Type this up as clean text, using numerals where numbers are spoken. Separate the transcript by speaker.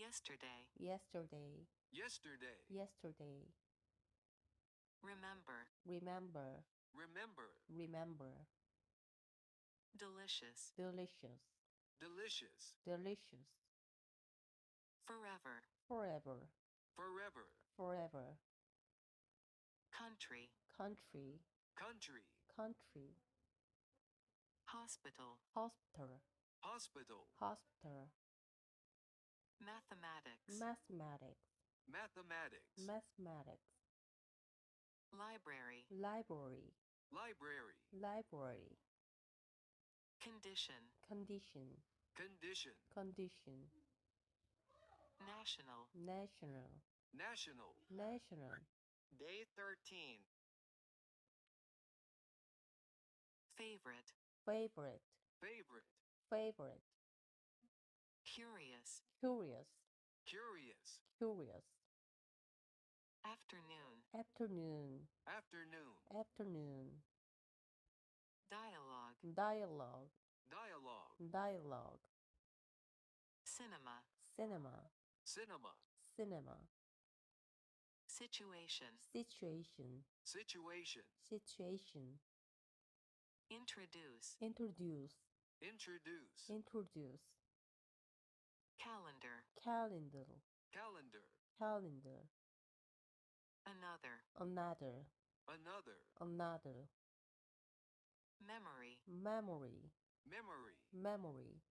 Speaker 1: Yesterday.
Speaker 2: Yesterday.
Speaker 3: Yesterday.
Speaker 2: Yesterday.
Speaker 1: Remember.
Speaker 2: Remember.
Speaker 3: Remember.
Speaker 2: Remember.
Speaker 1: Delicious.
Speaker 2: Delicious.
Speaker 3: Delicious.
Speaker 2: Delicious.
Speaker 1: Forever.
Speaker 2: Forever.
Speaker 3: Forever.
Speaker 2: Forever.
Speaker 1: Country.
Speaker 2: Country.
Speaker 3: Country.
Speaker 2: Country.
Speaker 1: Hospital.
Speaker 2: Hospital.
Speaker 3: Hospital.
Speaker 2: Hospital.
Speaker 1: Mathematics.
Speaker 2: Mathematics.
Speaker 3: Mathematics.
Speaker 2: Mathematics.
Speaker 1: Library.
Speaker 2: Library.
Speaker 3: Library.
Speaker 2: Library.
Speaker 1: Condition.
Speaker 2: Condition.
Speaker 3: Condition.
Speaker 2: Condition.
Speaker 1: National.
Speaker 2: National.
Speaker 3: National.
Speaker 2: National.
Speaker 3: Day 13.
Speaker 1: Favorite.
Speaker 2: Favorite.
Speaker 3: Favorite.
Speaker 2: Favorite.
Speaker 1: Curious.
Speaker 2: Curious.
Speaker 3: Curious.
Speaker 2: Curious.
Speaker 1: Afternoon.
Speaker 2: Afternoon.
Speaker 3: Afternoon.
Speaker 2: Afternoon.
Speaker 1: Dialogue.
Speaker 2: Dialogue.
Speaker 3: Dialogue.
Speaker 2: Dialogue.
Speaker 1: Cinema.
Speaker 2: Cinema.
Speaker 3: Cinema.
Speaker 2: Cinema.
Speaker 1: Situation.
Speaker 2: Situation.
Speaker 3: Situation.
Speaker 2: Situation.
Speaker 1: Introduce.
Speaker 2: Introduce.
Speaker 3: Introduce.
Speaker 2: Introduce.
Speaker 1: Calendar.
Speaker 2: Calendar.
Speaker 3: Calendar.
Speaker 2: Calendar.
Speaker 1: Another.
Speaker 2: Another.
Speaker 3: Another.
Speaker 2: Another.
Speaker 1: Memory.
Speaker 2: Memory.
Speaker 3: Memory.
Speaker 2: Memory.